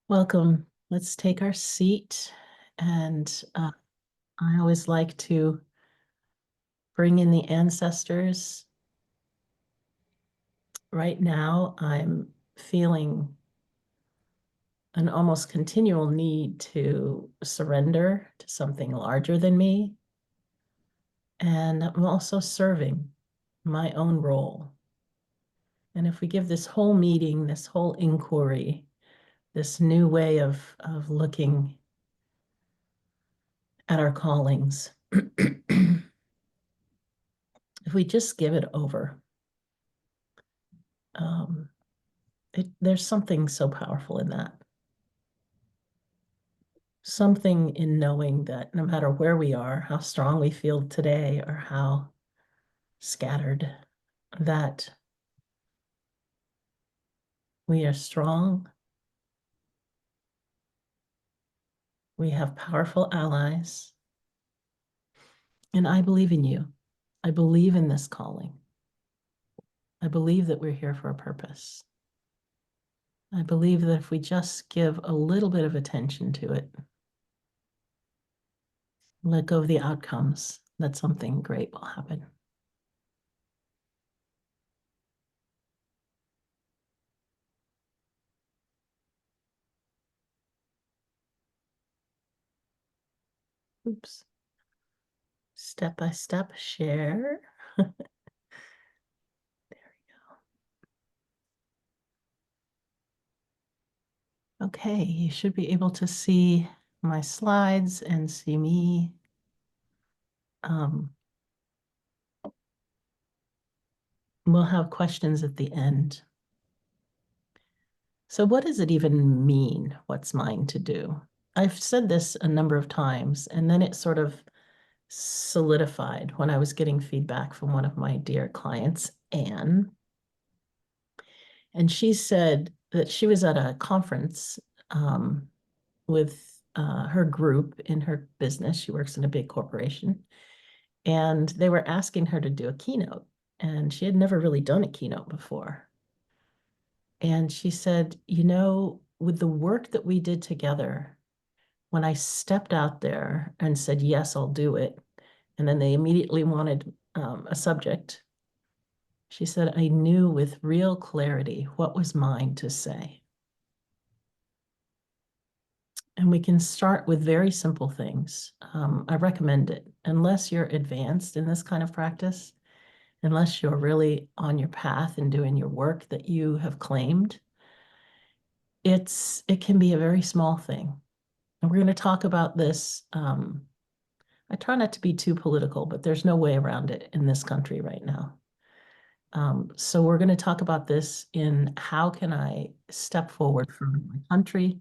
Welcome. Let's take our seat. And I always like to bring in the ancestors. Right now, I'm feeling an almost continual need to surrender to something larger than me. And I'm also serving my own role. And if we give this whole meeting, this whole inquiry, this new way of looking at our callings, if we just give it over, um, there's something so powerful in that. Something in knowing that no matter where we are, how strong we feel today, or how scattered, that we are strong. We have powerful allies. And I believe in you. I believe in this calling. I believe that we're here for a purpose. I believe that if we just give a little bit of attention to it, let go of the outcomes, that something great will happen. Oops. Step by step share. There we go. Okay, you should be able to see my slides and see me. We'll have questions at the end. So what does it even mean, what's mine to do? I've said this a number of times, and then it sort of solidified when I was getting feedback from one of my dear clients, Anne. And she said that she was at a conference with her group in her business. She works in a big corporation. And they were asking her to do a keynote. And she had never really done a keynote before. And she said, with the work that we did together, when I stepped out there and said, yes, I'll do it, and then they immediately wanted a subject, she said, I knew with real clarity what was mine to say. And we can start with very simple things. I recommend it, unless you're advanced in this kind of practice, unless you're really on your path and doing your work that you have claimed. It can be a very small thing. And we're going to talk about this. I try not to be too political, but there's no way around it in this country right now. So we're going to talk about this in how can I step forward for my country,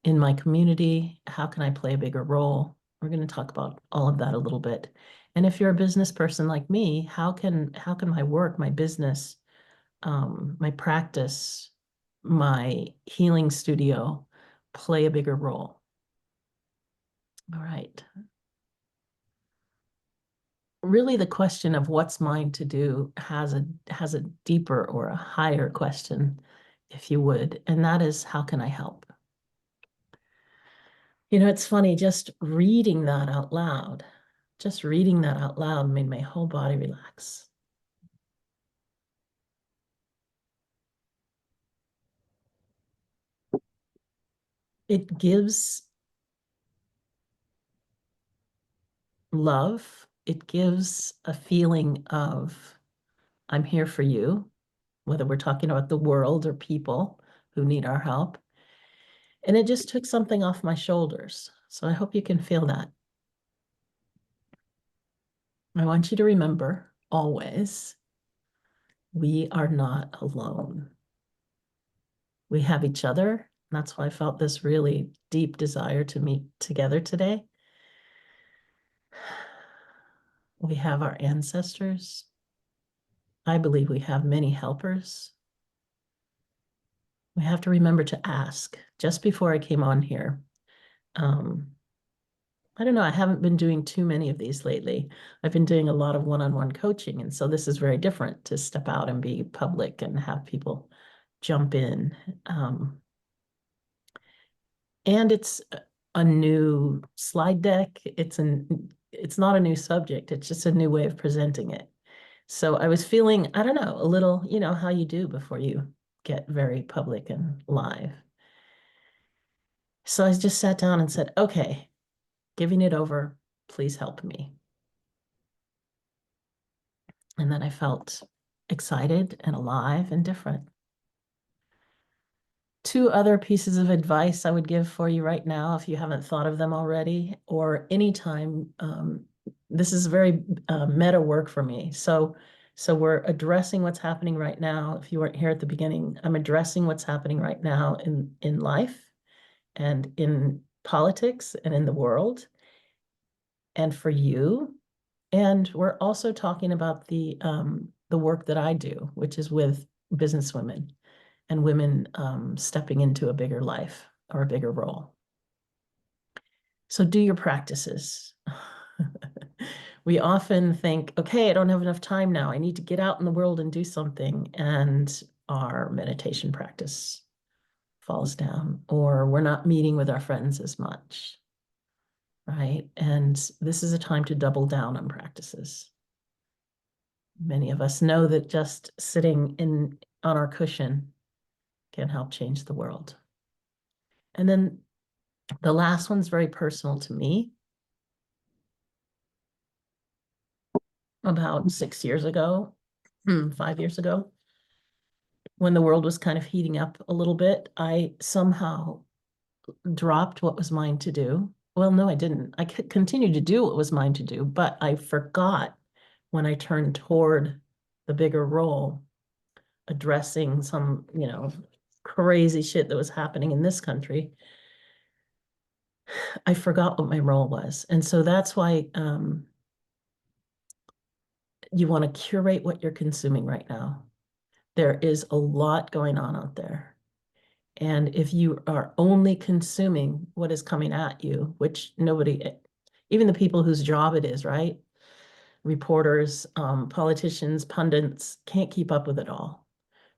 in my community? How can I play a bigger role? We're going to talk about all of that a little bit. And if you're a business person like me, how can my work, my business, my practice, my healing studio play a bigger role? All right. Really, the question of what's mine to do has a deeper or a higher question, if you would, and that is, how can I help? It's funny, just reading that out loud made my whole body relax. It gives love. It gives a feeling of, I'm here for you, whether we're talking about the world or people who need our help. And it just took something off my shoulders. So I hope you can feel that. I want you to remember always, we are not alone. We have each other. That's why I felt this really deep desire to meet together today. We have our ancestors. I believe we have many helpers. We have to remember to ask. Just before I came on here, I don't know, I haven't been doing too many of these lately. I've been doing a lot of one-on-one coaching, and so this is very different to step out and be public and have people jump in. And it's a new slide deck. It's not a new subject. It's just a new way of presenting it. So I was feeling, I don't know, a little, how you do before you get very public and live. So I just sat down and said, okay, giving it over, please help me. And then I felt excited and alive and different. Two other pieces of advice I would give for you right now, if you haven't thought of them already, or anytime. This is very meta work for me. So we're addressing what's happening right now. If you weren't here at the beginning, I'm addressing what's happening right now in life and in politics and in the world and for you. And we're also talking about the work that I do, which is with businesswomen and women stepping into a bigger life or a bigger role. So do your practices. We often think, okay, I don't have enough time now. I need to get out in the world and do something. And our meditation practice falls down, or we're not meeting with our friends as much, right? And this is a time to double down on practices. Many of us know that just sitting on our cushion can help change the world. And then the last one's very personal to me. About 6 years ago, 5 years ago, when the world was kind of heating up a little bit, I somehow dropped what was mine to do. Well, no, I didn't. I continued to do what was mine to do, but I forgot when I turned toward the bigger role, addressing some, crazy shit that was happening in this country. I forgot what my role was. And so that's why you want to curate what you're consuming right now. There is a lot going on out there. And if you are only consuming what is coming at you, which nobody, even the people whose job it is, right? Reporters, politicians, pundits can't keep up with it all.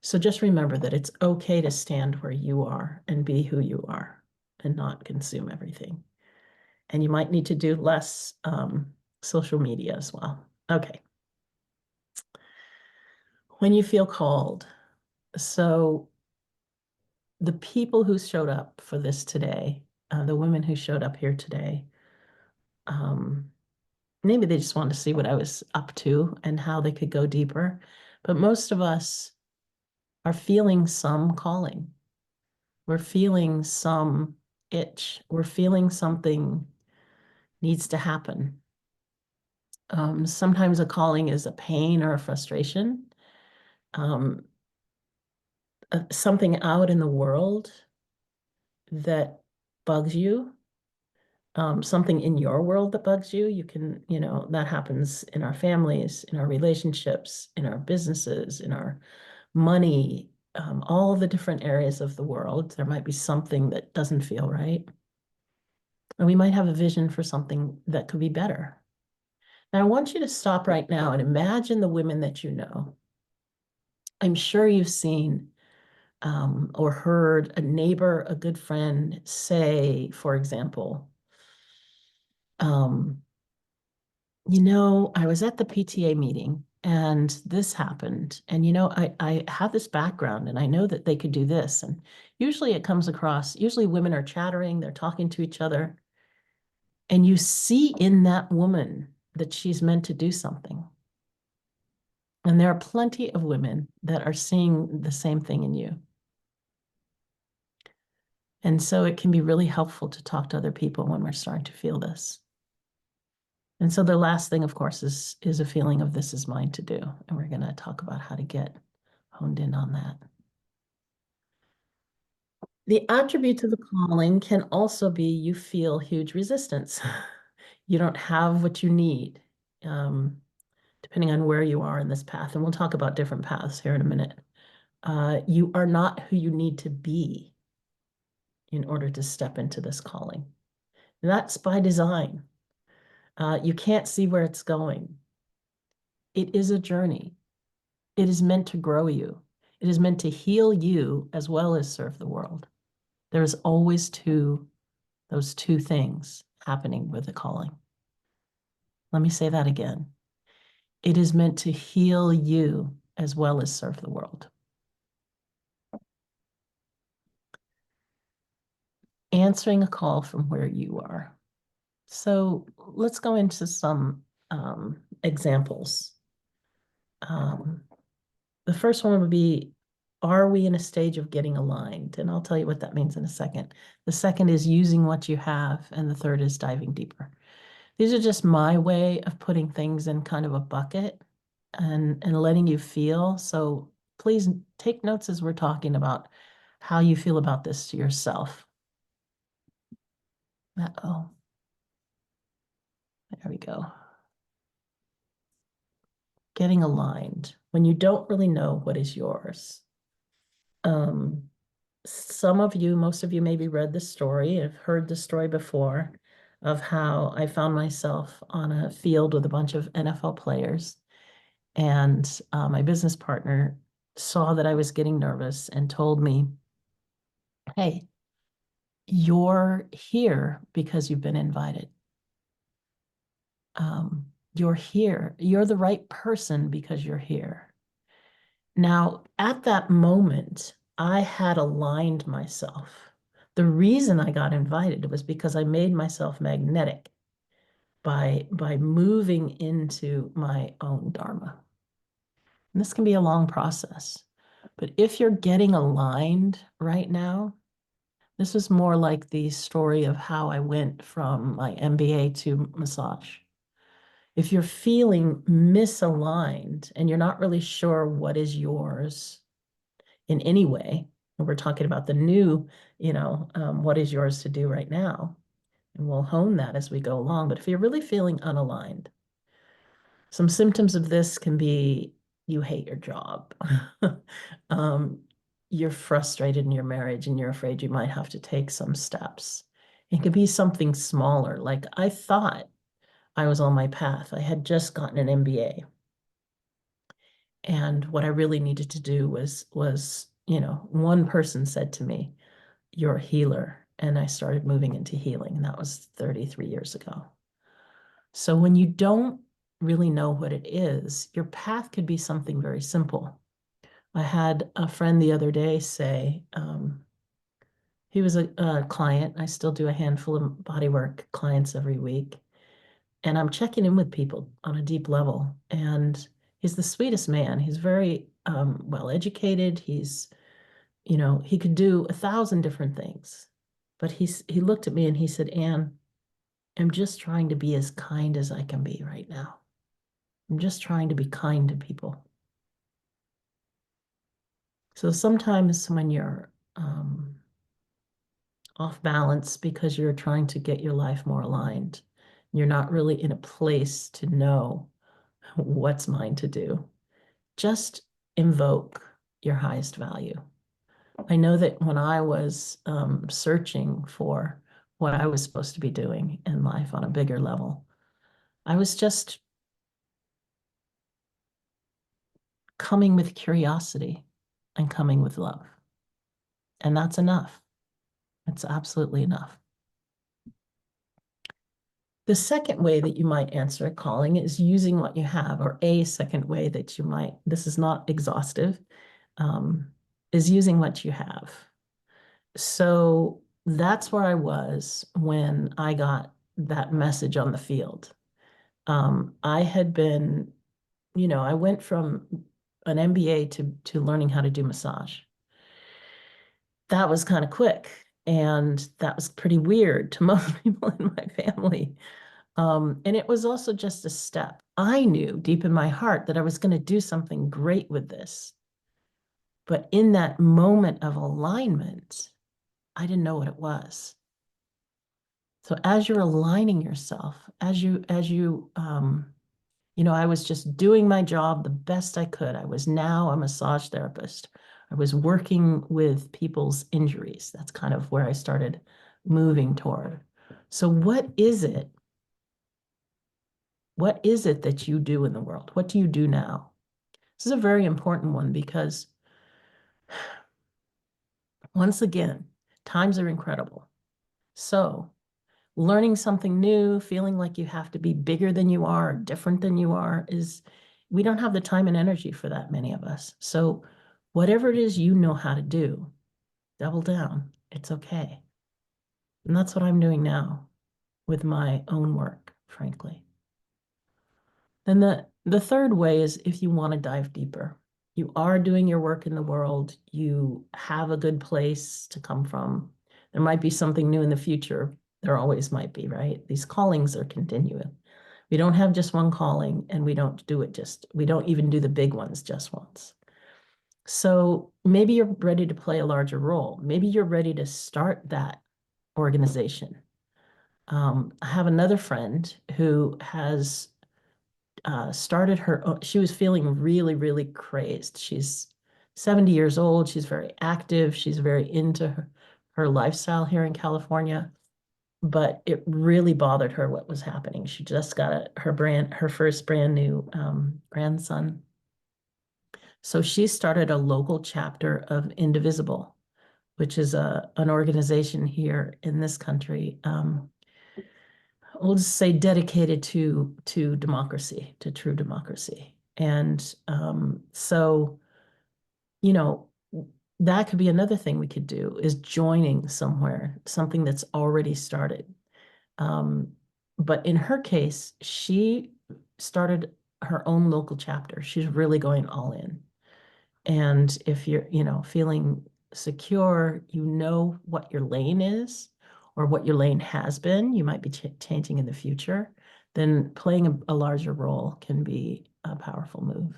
So just remember that it's okay to stand where you are and be who you are and not consume everything. And you might need to do less social media as well. Okay. When you feel called, so the people who showed up for this today, the women who showed up here today, maybe they just wanted to see what I was up to and how they could go deeper. But most of us are feeling some calling. We're feeling some itch. We're feeling something needs to happen. Sometimes a calling is a pain or a frustration. Something out in the world that bugs you, something in your world that bugs you. You can, that happens in our families, in our relationships, in our businesses, in our money, all of the different areas of the world. There might be something that doesn't feel right. And we might have a vision for something that could be better. Now, I want you to stop right now and imagine the women that you know. I'm sure you've seen or heard a neighbor, a good friend say, for example, I was at the PTA meeting and this happened. And, I have this background and I know that they could do this. And usually it comes across, usually women are chattering, they're talking to each other. And you see in that woman that she's meant to do something. And there are plenty of women that are seeing the same thing in you. And so it can be really helpful to talk to other people when we're starting to feel this. And so the last thing, of course, is a feeling of this is mine to do. And we're going to talk about how to get honed in on that. The attribute to the calling can also be you feel huge resistance. You don't have what you need, depending on where you are in this path. And we'll talk about different paths here in a minute. You are not who you need to be in order to step into this calling. That's by design. You can't see where it's going. It is a journey. It is meant to grow you. It is meant to heal you as well as serve the world. There is always two those two things happening with the calling. Let me say that again. It is meant to heal you as well as serve the world. Answering a call from where you are. So let's go into some examples. The first one would be, are we in a stage of getting aligned? And I'll tell you what that means in a second. The second is using what you have, and the third is diving deeper. These are just my way of putting things in kind of a bucket and letting you feel. So please take notes as we're talking about how you feel about this to yourself. Uh-oh. There we go. Getting aligned when you don't really know what is yours. Some of you, most of you maybe read the story, have heard the story before of how I found myself on a field with a bunch of NFL players. And my business partner saw that I was getting nervous and told me, hey, you're here because you've been invited. You're here. You're the right person because you're here. Now, at that moment, I had aligned myself. The reason I got invited was because I made myself magnetic by moving into my own dharma. And this can be a long process. But if you're getting aligned right now, this is more like the story of how I went from my MBA to massage. If you're feeling misaligned and you're not really sure what is yours in any way, and we're talking about the new, what is yours to do right now, and we'll hone that as we go along. But if you're really feeling unaligned, some symptoms of this can be you hate your job. You're frustrated in your marriage and you're afraid you might have to take some steps. It could be something smaller, like I thought I was on my path. I had just gotten an MBA. And what I really needed to do was, one person said to me, you're a healer. And I started moving into healing. And that was 33 years ago. So when you don't really know what it is, your path could be something very simple. I had a friend the other day say, he was a client. I still do a handful of bodywork clients every week. And I'm checking in with people on a deep level. And he's the sweetest man. He's very well educated. He's, he could do 1,000 different things. But he looked at me and he said, Anne, I'm just trying to be as kind as I can be right now. I'm just trying to be kind to people. So sometimes when you're off balance because you're trying to get your life more aligned, you're not really in a place to know what's mine to do. Just invoke your highest value. I know that when I was searching for what I was supposed to be doing in life on a bigger level, I was just coming with curiosity and coming with love. And that's enough. It's absolutely enough. The second way that you might answer a calling is using what you have, or a second way that you might, this is not exhaustive, is using what you have. So that's where I was when I got that message on the field. I had been, I went from an MBA to learning how to do massage. That was kind of quick. And that was pretty weird to most people in my family. And it was also just a step. I knew deep in my heart that I was going to do something great with this. But in that moment of alignment, I didn't know what it was. So as you're aligning yourself, I was just doing my job the best I could. I was now a massage therapist. I was working with people's injuries. That's kind of where I started moving toward. So what is it? What is it that you do in the world? What do you do now? This is a very important one because once again, times are incredible. So learning something new, feeling like you have to be bigger than you are, different than you are, is we don't have the time and energy for that, many of us. So whatever it is you know how to do, double down. It's okay. And that's what I'm doing now with my own work, frankly. Then the third way is if you want to dive deeper. You are doing your work in the world, you have a good place to come from. There might be something new in the future. There always might be, right? These callings are continuing. We don't have just one calling, and we don't even do the big ones just once. So maybe you're ready to play a larger role. Maybe you're ready to start that organization. I have another friend who has started she was feeling really, really crazed. She's 70 years old. She's very active. She's very into her lifestyle here in California, but it really bothered her what was happening. She just got her first brand new grandson. So she started a local chapter of Indivisible, which is an organization here in this country. We'll just say dedicated to democracy, to true democracy. And so, you know, that could be another thing we could do is joining somewhere, something that's already started. Um, but in her case, she started her own local chapter. She's really going all in. And if you're, feeling secure, you know what your lane is or what your lane has been, you might be changing in the future, then playing a larger role can be a powerful move.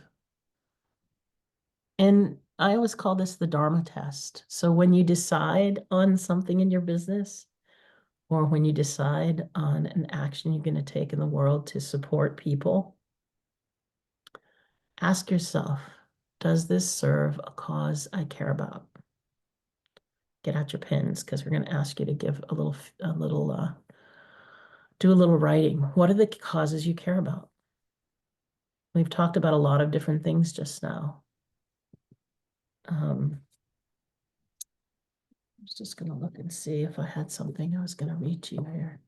And I always call this the Dharma test. So when you decide on something in your business, or when you decide on an action you're going to take in the world to support people, ask yourself, does this serve a cause I care about? Get out your pens because we're going to ask you to give do a little writing. What are the causes you care about? We've talked about a lot of different things just now. I was just going to look and see if I had something I was going to read to you here.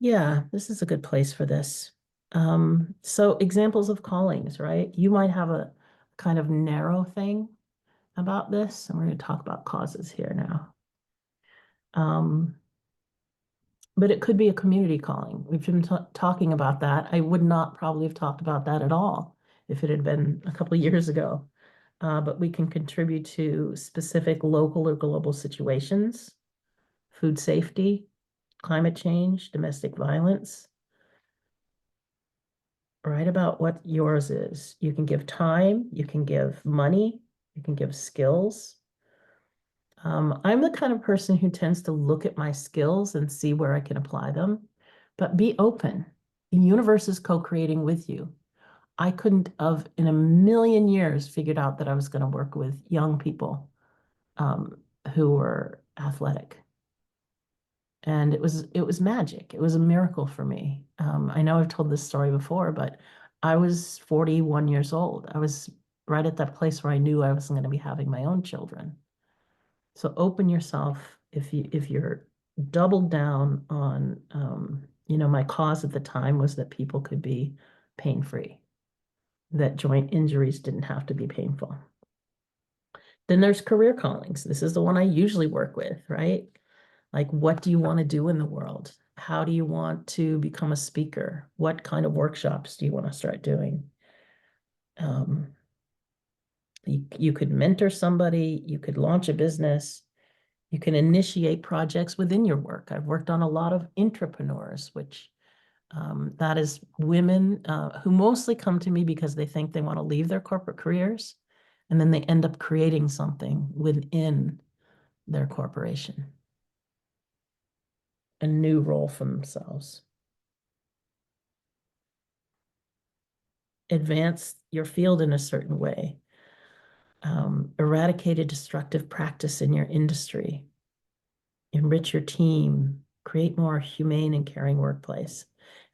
Yeah, this is a good place for this. So examples of callings, right? You might have a kind of narrow thing about this, and we're going to talk about causes here now. But it could be a community calling. We've been talking about that. I would not probably have talked about that at all if it had been a couple of years ago. But we can contribute to specific local or global situations, food safety, climate change, domestic violence. Write about what yours is. You can give time, you can give money, you can give skills. I'm the kind of person who tends to look at my skills and see where I can apply them, but be open. The universe is co-creating with you. I couldn't have in a million years figured out that I was going to work with young people who were athletic. And it was magic. It was a miracle for me. I know I've told this story before, but I was 41 years old. I was right at that place where I knew I wasn't going to be having my own children. So open yourself if you're doubled down on my cause at the time was that people could be pain-free, that joint injuries didn't have to be painful. Then there's career callings. This is the one I usually work with, right? Like, what do you want to do in the world? How do you want to become a speaker? What kind of workshops do you want to start doing? You could mentor somebody, you could launch a business, you can initiate projects within your work. I've worked on a lot of entrepreneurs, which that is women who mostly come to me because they think they want to leave their corporate careers, and then they end up creating something within their corporation, a new role for themselves. Advance your field in a certain way. Eradicate a destructive practice in your industry. Enrich your team. Create more humane and caring workplace.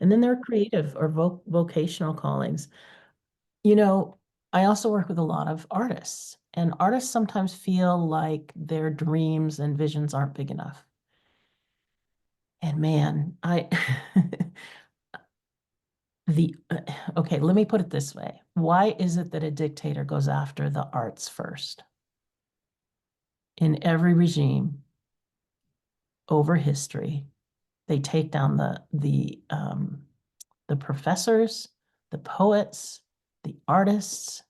And then there are creative or vocational callings. You know, I also work with a lot of artists, and artists sometimes feel like their dreams and visions aren't big enough. And man, okay, let me put it this way. Why is it that a dictator goes after the arts first? In every regime over history, they take down the professors, the poets, the artists.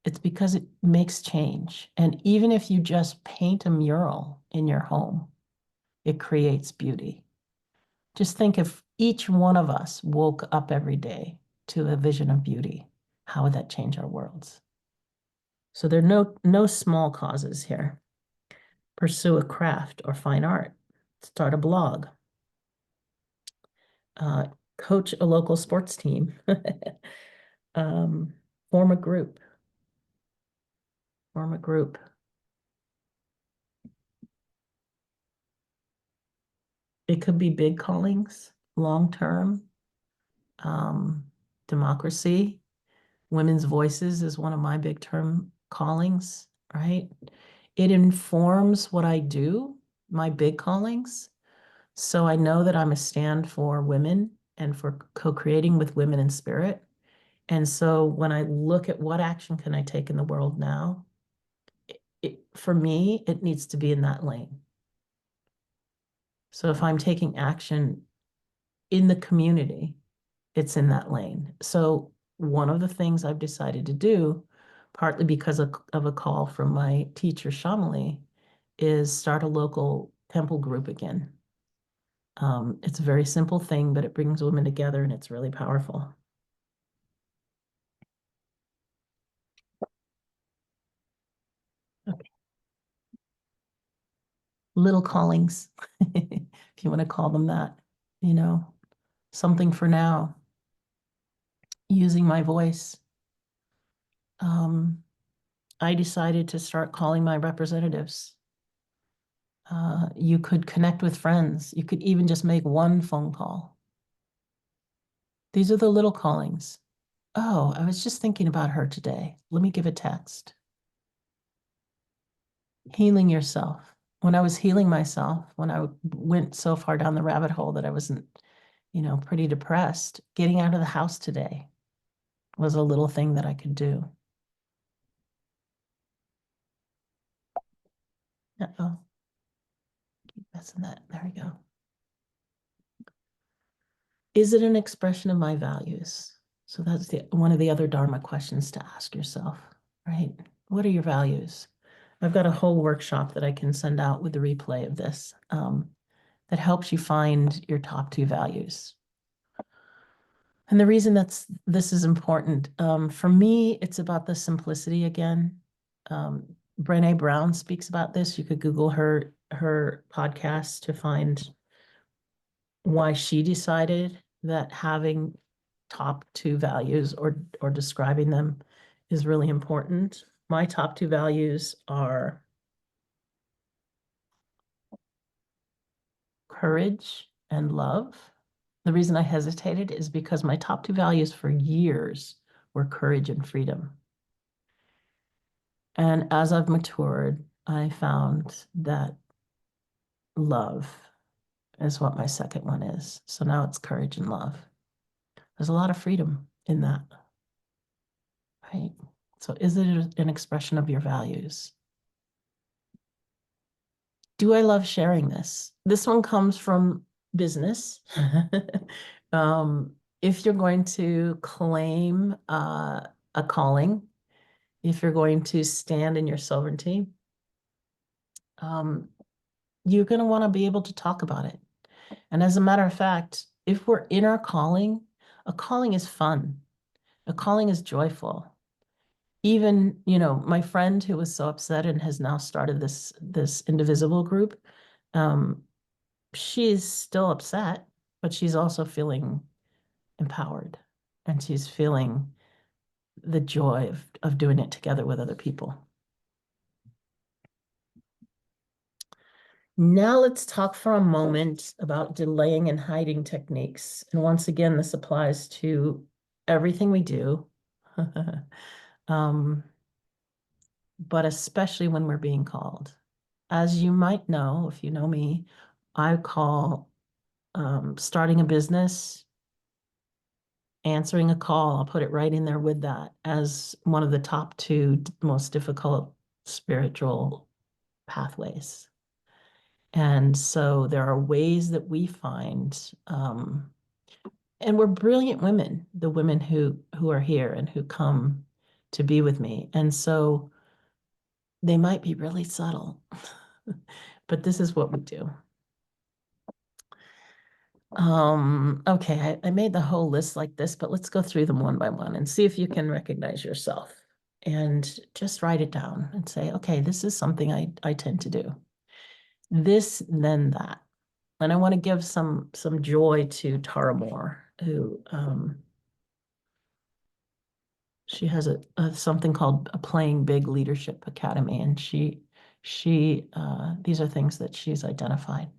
It's because it makes change. And even if you just paint a mural in your home, it creates beauty. Just think if each one of us woke up every day to a vision of beauty, how would that change our worlds? So there are no small causes here. Pursue a craft or fine art. Start a blog. Uh, Coach a local sports team. um, form a group. Form a group. It could be big callings, long term. Um, Democracy. Women's voices is one of my big term callings, right? It informs what I do, my big callings. So I know that I'm a stand for women and for co-creating with women in spirit. And so when I look at what action can I take in the world now, for me, it needs to be in that lane. So if I'm taking action in the community, it's in that lane. So one of the things I've decided to do, partly because of a call from my teacher, Shamali, is start a local temple group again. It's a very simple thing, but it brings women together and it's really powerful. Okay. Little callings, if you want to call them that, you know, something for now, using my voice. Um, I decided to start calling my representatives. You could connect with friends. You could even just make one phone call. These are the little callings. Oh, I was just thinking about her today. Let me give a text. Healing yourself. When I was healing myself, when I went so far down the rabbit hole that I wasn't, pretty depressed, getting out of the house today was a little thing that I could do. Uh-oh, keep messing that. There we go. Is it an expression of my values? So that's one of the other Dharma questions to ask yourself, right? What are your values? I've got a whole workshop that I can send out with the replay of this that helps you find your top two values. And the reason this is important, for me, it's about the simplicity again. Brené Brown speaks about this. You could Google her podcast to find why she decided that having top two values or describing them is really important. My top two values are courage and love. The reason I hesitated is because my top two values for years were courage and freedom. And as I've matured, I found that love is what my second one is. So now it's courage and love. There's a lot of freedom in that, right? So is it an expression of your values? Do I love sharing this? This one comes from business. If you're going to claim a calling, if you're going to stand in your sovereignty, you're going to want to be able to talk about it. And as a matter of fact, if we're in our calling, a calling is fun. A calling is joyful. Even, my friend who was so upset and has now started this Indivisible group, she's still upset, but she's also feeling empowered and she's feeling the joy of doing it together with other people. Now let's talk for a moment about delaying and hiding techniques. And once again, this applies to everything we do, Um, but especially when we're being called. As you might know, if you know me, I call starting a business, answering a call, I'll put it right in there with that as one of the top two most difficult spiritual pathways. And so there are ways that we find, and we're brilliant women, the women who are here and who come to be with me. And so they might be really subtle, but this is what we do. Okay, I made the whole list like this, but let's go through them one by one and see if you can recognize yourself. And just write it down and say, okay, this is something I tend to do. This, then that. And I want to give some joy to Tara Moore, who she has a something called a Playing Big Leadership Academy, and she these are things that she's identified.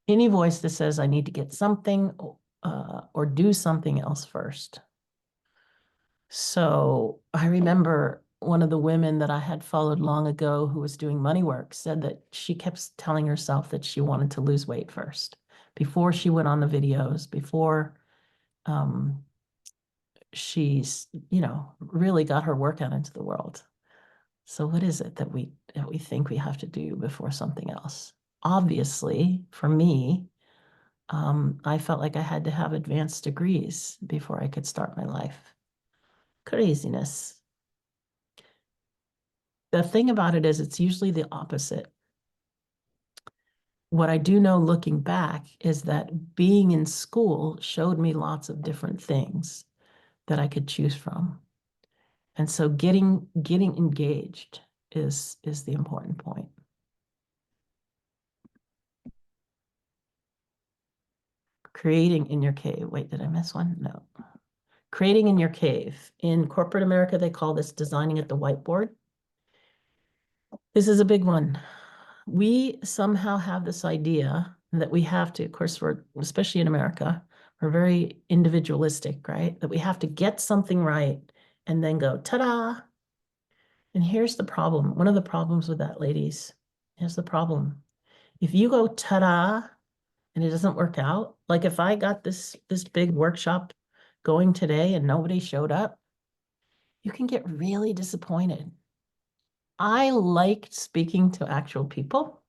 Any voice that says I need to get something or do something else first. So I remember one of the women that I had followed long ago who was doing money work said that she kept telling herself that she wanted to lose weight first before she went on the videos, before she's, really got her work out into the world. So what is it that we think we have to do before something else? Obviously, for me, I felt like I had to have advanced degrees before I could start my life. Craziness. The thing about it is it's usually the opposite. What I do know looking back is that being in school showed me lots of different things that I could choose from. And so getting engaged is the important point. Creating in your cave. Wait, did I miss one? No. Creating in your cave. In corporate America, they call this designing at the whiteboard. This is a big one. We somehow have this idea that we have to, of course, especially in America, we're very individualistic, right? That we have to get something right and then go, ta-da. And here's the problem. One of the problems with that, ladies, here's the problem. If you go ta-da and it doesn't work out, like if I got this big workshop going today and nobody showed up, you can get really disappointed. I like speaking to actual people.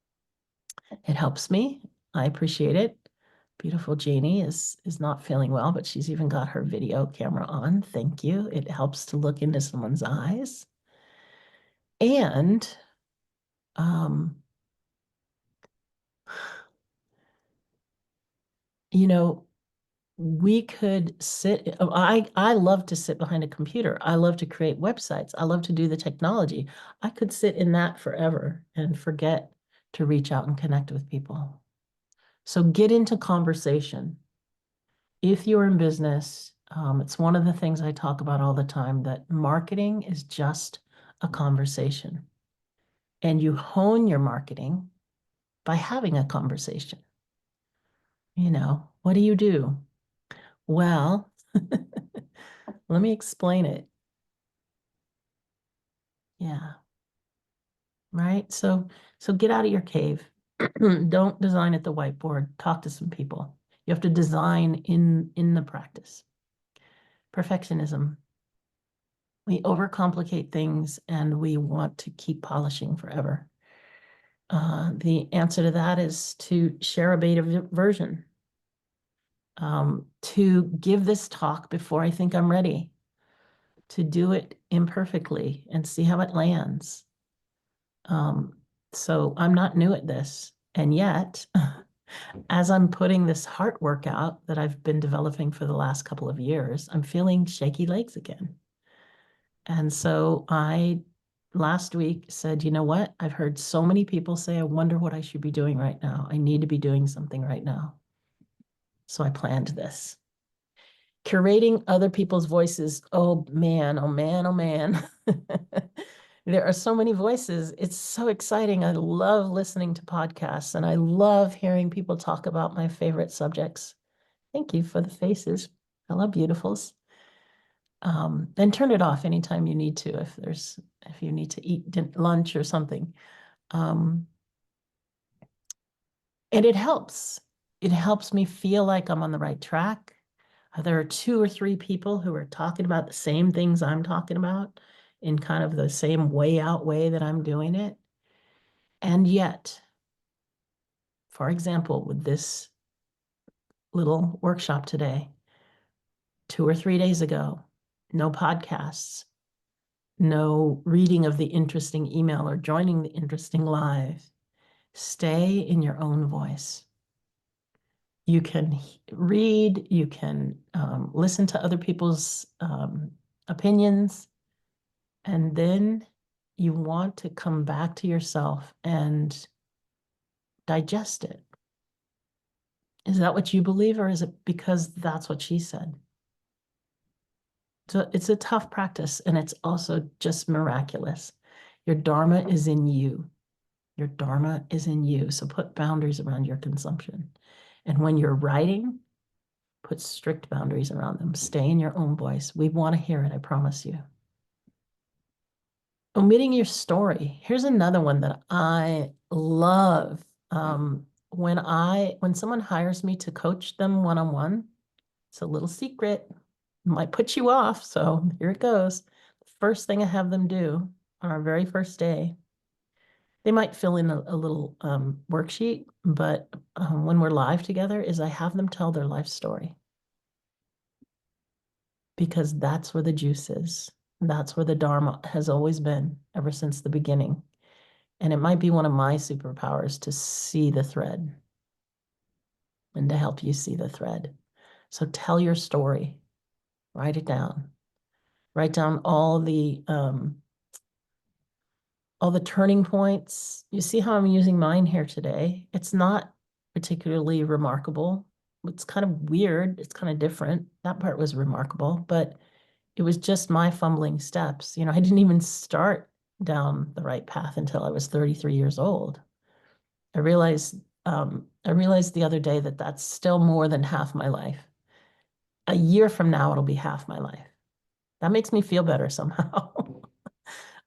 It helps me. I appreciate it. Beautiful Janie is not feeling well, but she's even got her video camera on. Thank you. It helps to look into someone's eyes. And you know, we could sit, I love to sit behind a computer. I love to create websites. I love to do the technology. I could sit in that forever and forget to reach out and connect with people. So get into conversation. If you're in business, it's one of the things I talk about all the time, that marketing is just a conversation. And you hone your marketing by having a conversation. What do you do? Well, let me explain it. Yeah. Right. So get out of your cave. Don't design at the whiteboard. Talk to some people. You have to design in the practice. Perfectionism. We overcomplicate things and we want to keep polishing forever. The answer to that is to share a beta version. To give this talk before I think I'm ready. To do it imperfectly and see how it lands. So I'm not new at this. And yet, as I'm putting this heart workout that I've been developing for the last couple of years, I'm feeling shaky legs again. And so I last week said, you know what? I've heard so many people say, I wonder what I should be doing right now. I need to be doing something right now. So I planned this. Curating other people's voices. Oh man, oh man, oh man. There are so many voices. It's so exciting. I love listening to podcasts and I love hearing people talk about my favorite subjects. Thank you for the faces. Hello, beautifuls. Then turn it off anytime you need to, if you need to eat lunch or something. And it helps. It helps me feel like I'm on the right track. There are 2 or 3 people who are talking about the same things I'm talking about in kind of the same way out way that I'm doing it. And yet, for example, with this little workshop today, 2 or 3 days ago, no podcasts, no reading of the interesting email or joining the interesting live. Stay in your own voice. You can read, you can listen to other people's opinions, and then you want to come back to yourself and digest it. Is that what you believe, or is it because that's what she said? So it's a tough practice, and it's also just miraculous. Your Dharma is in you. Your Dharma is in you. So put boundaries around your consumption. And when you're writing, put strict boundaries around them. Stay in your own voice. We want to hear it, I promise you. Omitting your story. Here's another one that I love. When someone hires me to coach them one-on-one, it's a little secret. Might put you off, so here it goes. The first thing I have them do on our very first day, they might fill in a little worksheet, but when we're live together, is I have them tell their life story. Because that's where the juice is. That's where the Dharma has always been ever since the beginning. And it might be one of my superpowers to see the thread and to help you see the thread. So tell your story, write it down, write down all the turning points. You see how I'm using mine here today? It's not particularly remarkable. It's kind of weird. It's kind of different. That part was remarkable, but it was just my fumbling steps. You know, I didn't even start down the right path until I was 33 years old. I realized the other day that that's still more than half my life. A year from now, it'll be half my life. That makes me feel better somehow.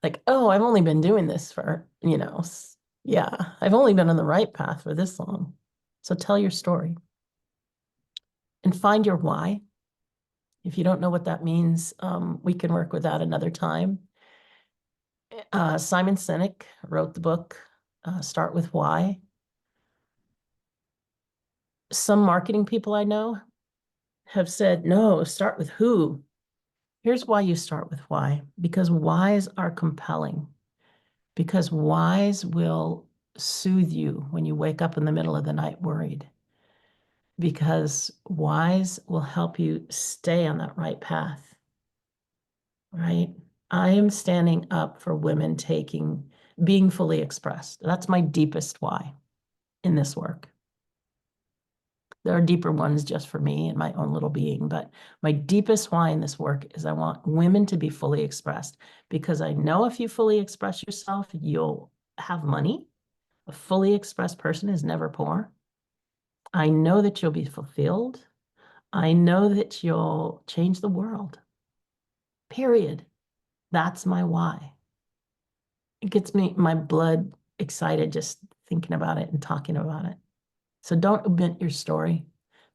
Like, oh, I've only been doing this for, yeah, I've only been on the right path for this long. So tell your story and find your why. If you don't know what that means, we can work with that another time. Simon Sinek wrote the book, Start with Why. Some marketing people I know have said, no, start with who. Here's why you start with why. Because whys are compelling. Because whys will soothe you when you wake up in the middle of the night worried. Because whys will help you stay on that right path, right? I am standing up for women being fully expressed. That's my deepest why in this work. There are deeper ones just for me and my own little being, but my deepest why in this work is I want women to be fully expressed, because I know if you fully express yourself, you'll have money. A fully expressed person is never poor. I know that you'll be fulfilled. I know that you'll change the world. Period. That's my why. It gets my blood excited just thinking about it and talking about it. So don't omit your story.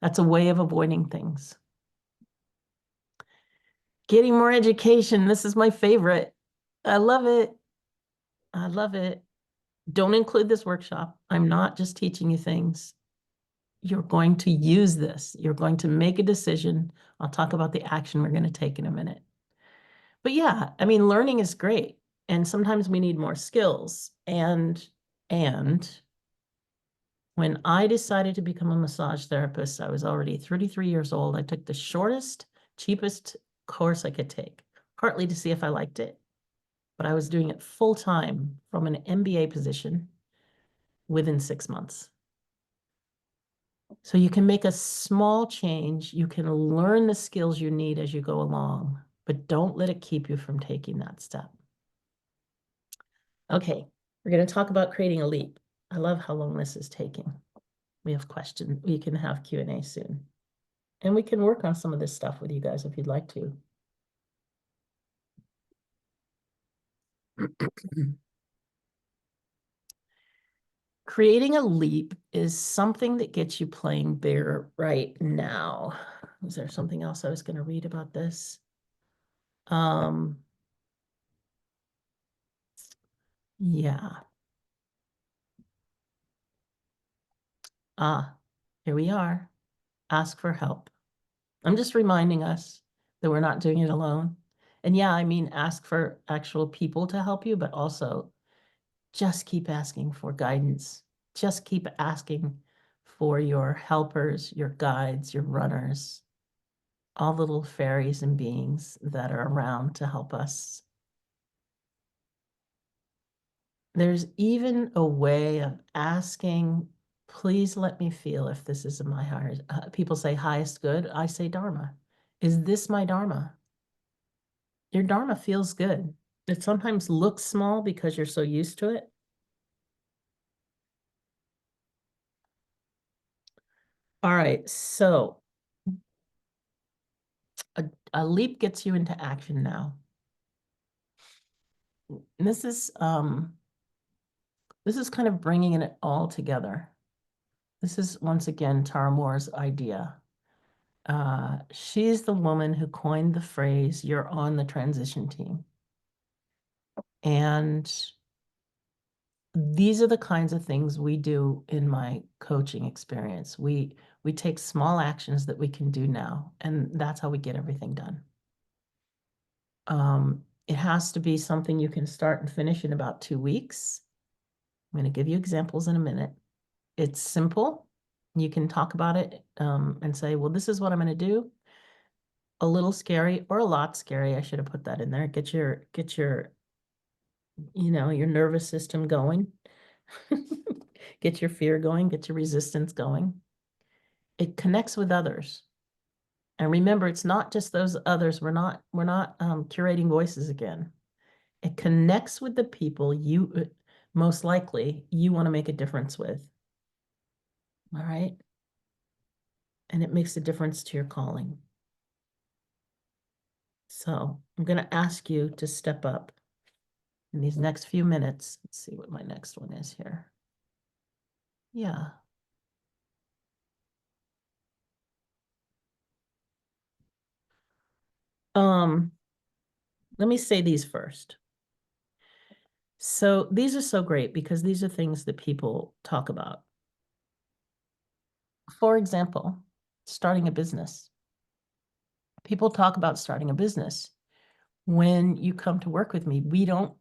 That's a way of avoiding things. Getting more education. This is my favorite. I love it. I love it. Don't include this workshop. I'm not just teaching you things. You're going to use this. You're going to make a decision. I'll talk about the action we're going to take in a minute. But yeah, I mean, learning is great. And sometimes we need more skills. And when I decided to become a massage therapist, I was already 33 years old. I took the shortest, cheapest course I could take, partly to see if I liked it. But I was doing it full time from an MBA position within 6 months. So you can make a small change. You can learn the skills you need as you go along, but don't let it keep you from taking that step. Okay, we're going to talk about creating a leap. I love how long this is taking. We have questions. We can have Q&A soon. And we can work on some of this stuff with you guys if you'd like to. Creating a leap is something that gets you playing bigger right now. Was there something else I was going to read about this? Yeah. Here we are. Ask for help. I'm just reminding us that we're not doing it alone. And yeah, I mean, ask for actual people to help you, but also just keep asking for guidance. Just keep asking for your helpers, your guides, your runners, all the little fairies and beings that are around to help us. There's even a way of asking, please let me feel if this is my highest. People say highest good. I say Dharma. Is this my Dharma? Your Dharma feels good. It sometimes looks small because you're so used to it. All right, so a leap gets you into action now. And this is kind of bringing it all together. This is once again Tara Moore's idea. She's the woman who coined the phrase, "You're on the transition team." And these are the kinds of things we do in my coaching experience. We take small actions that we can do now, and that's how we get everything done. It has to be something you can start and finish in about 2 weeks. I'm going to give you examples in a minute. It's simple. You can talk about it and say, well, this is what I'm going to do. A little scary or a lot scary. I should have put that in there. Get your your nervous system going. Get your fear going, get your resistance going. It connects with others. And remember, it's not just those others. We're not curating voices again. It connects with the people you most likely you want to make a difference with. All right. And it makes a difference to your calling. So I'm going to ask you to step up in these next few minutes. Let's see what my next one is here. Yeah. Let me say these first. So these are so great because these are things that people talk about. For example, starting a business. People talk about starting a business. When you come to work with me, we don't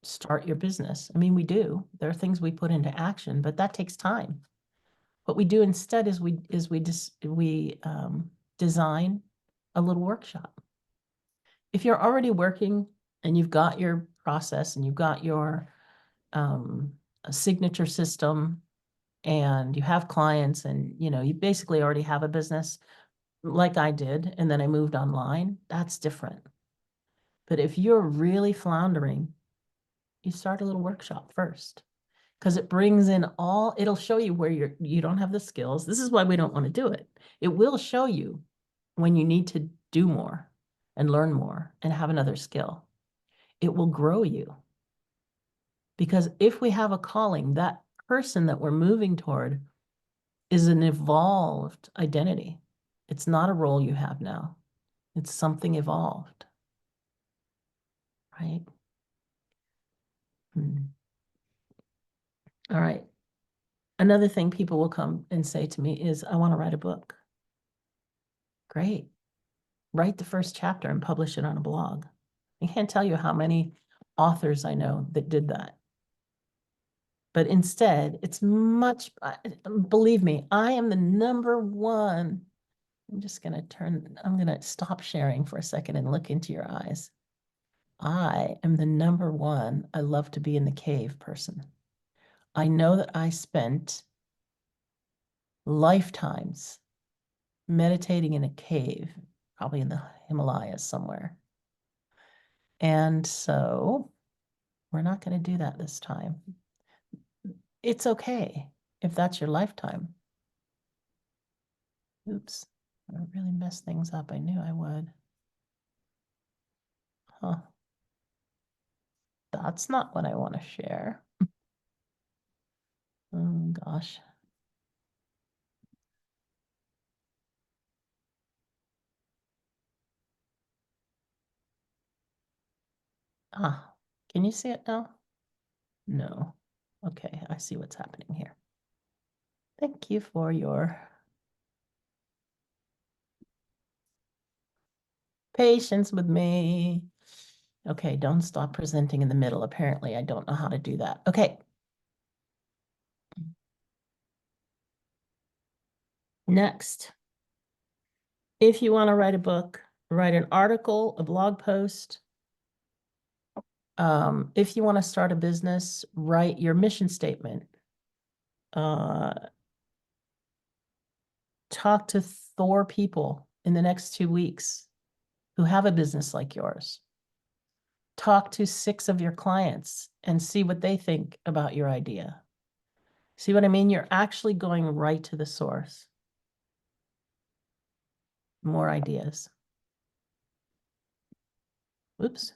start your business. I mean, we do. There are things we put into action, but that takes time. What we do instead is we design a little workshop. If you're already working and you've got your process and you've got your signature system and you have clients and you basically already have a business like I did, and then I moved online, that's different. But if you're really floundering, you start a little workshop first because it brings in it'll show you where you don't have the skills. This is why we don't want to do it. It will show you when you need to do more and learn more and have another skill. It will grow you. Because if we have a calling, that person that we're moving toward is an evolved identity. It's not a role you have now. It's something evolved, right? All right. Another thing people will come and say to me is, I want to write a book. Great. Write the first chapter and publish it on a blog. I can't tell you how many authors I know that did that. But instead, it's believe me, I am the number one. I'm going to stop sharing for a second and look into your eyes. I am the number one. I love to be in the cave person. I know that I spent lifetimes meditating in a cave, probably in the Himalayas somewhere. And so we're not going to do that this time. It's okay if that's your lifetime. Oops, I really messed things up. I knew I would. Huh. That's not what I want to share. Oh gosh. Ah, can you see it now? No. Okay, I see what's happening here. Thank you for your patience with me. Okay, don't stop presenting in the middle. Apparently, I don't know how to do that. Okay. Next, if you want to write a book, write an article, a blog post. If you want to start a business, write your mission statement. Talk to 4 people in the next 2 weeks who have a business like yours. Talk to 6 of your clients and see what they think about your idea. See what I mean? You're actually going right to the source. More ideas. Oops.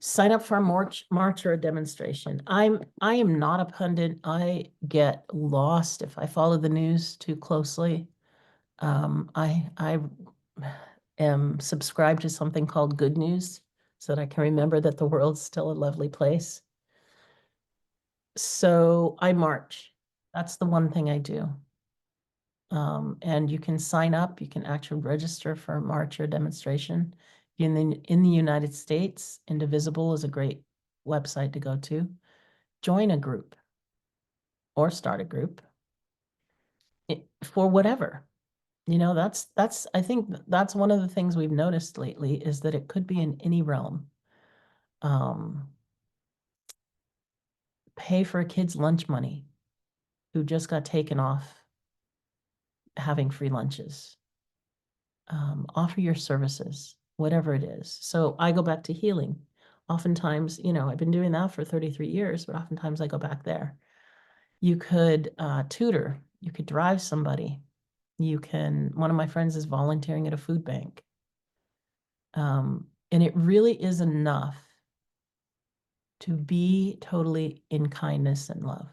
Sign up for a march or a demonstration. I am not a pundit. I get lost if I follow the news too closely. I am subscribed to something called Good News so that I can remember that the world's still a lovely place. So I march. That's the one thing I do. And you can sign up, you can actually register for a march or demonstration. In the United States, Indivisible is a great website to go to. Join a group or start a group for whatever. You know, that's I think that's one of the things we've noticed lately is that it could be in any realm. Pay for a kid's lunch money who just got taken off having free lunches. Offer your services, whatever it is. So I go back to healing. Oftentimes, you know, I've been doing that for 33 years, but oftentimes I go back there. You could tutor, you could drive somebody. One of my friends is volunteering at a food bank. And it really is enough to be totally in kindness and love.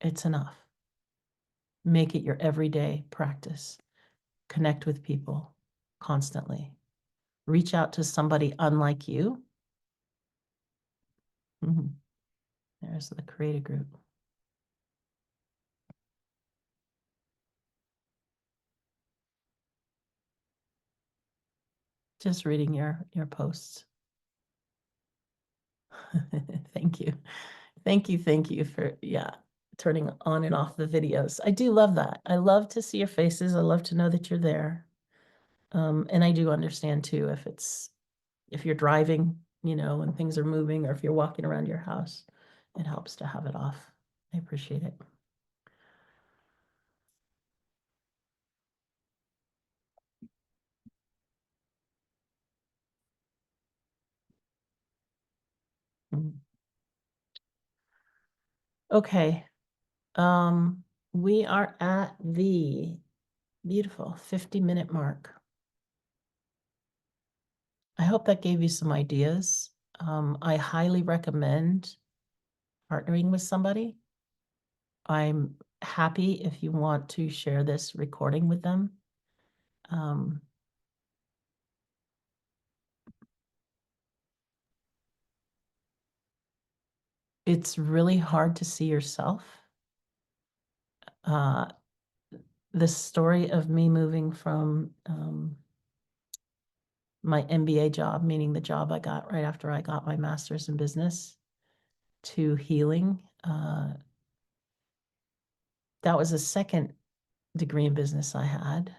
It's enough. Make it your everyday practice. Connect with people constantly. Reach out to somebody unlike you. There's the create a group. Just reading your posts. Thank you. Thank you for, yeah, turning on and off the videos. I do love that. I love to see your faces. I love to know that you're there. And I do understand too if you're driving, you know, and things are moving, or if you're walking around your house, it helps to have it off. I appreciate it. Mm. Okay. We are at the beautiful 50-minute mark. I hope that gave you some ideas. I highly recommend partnering with somebody. I'm happy if you want to share this recording with them. It's really hard to see yourself. The story of me moving from my MBA job, meaning the job I got right after I got my master's in business, to healing. That was a second degree in business I had.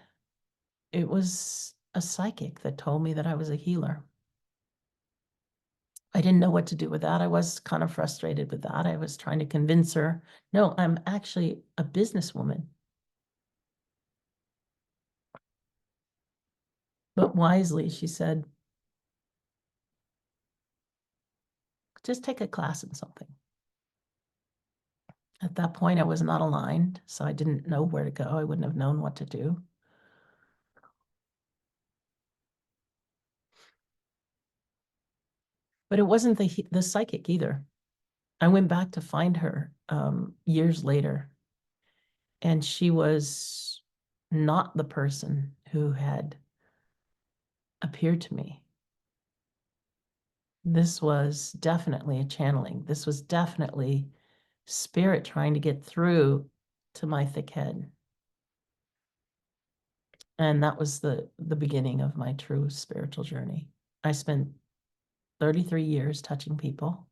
It was a psychic that told me that I was a healer. I didn't know what to do with that. I was kind of frustrated with that. I was trying to convince her, no, I'm actually a businesswoman. But wisely, she said, just take a class in something. At that point, I was not aligned, so I didn't know where to go. I wouldn't have known what to do. But it wasn't the psychic either. I went back to find her years later, and she was not the person who had appeared to me. This was definitely a channeling. This was definitely spirit trying to get through to my thick head. And that was the beginning of my true spiritual journey. I spent 33 years touching people.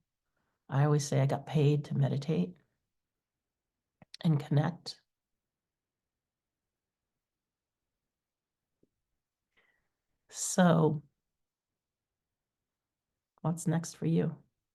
I always say I got paid to meditate and connect. So, what's next for you?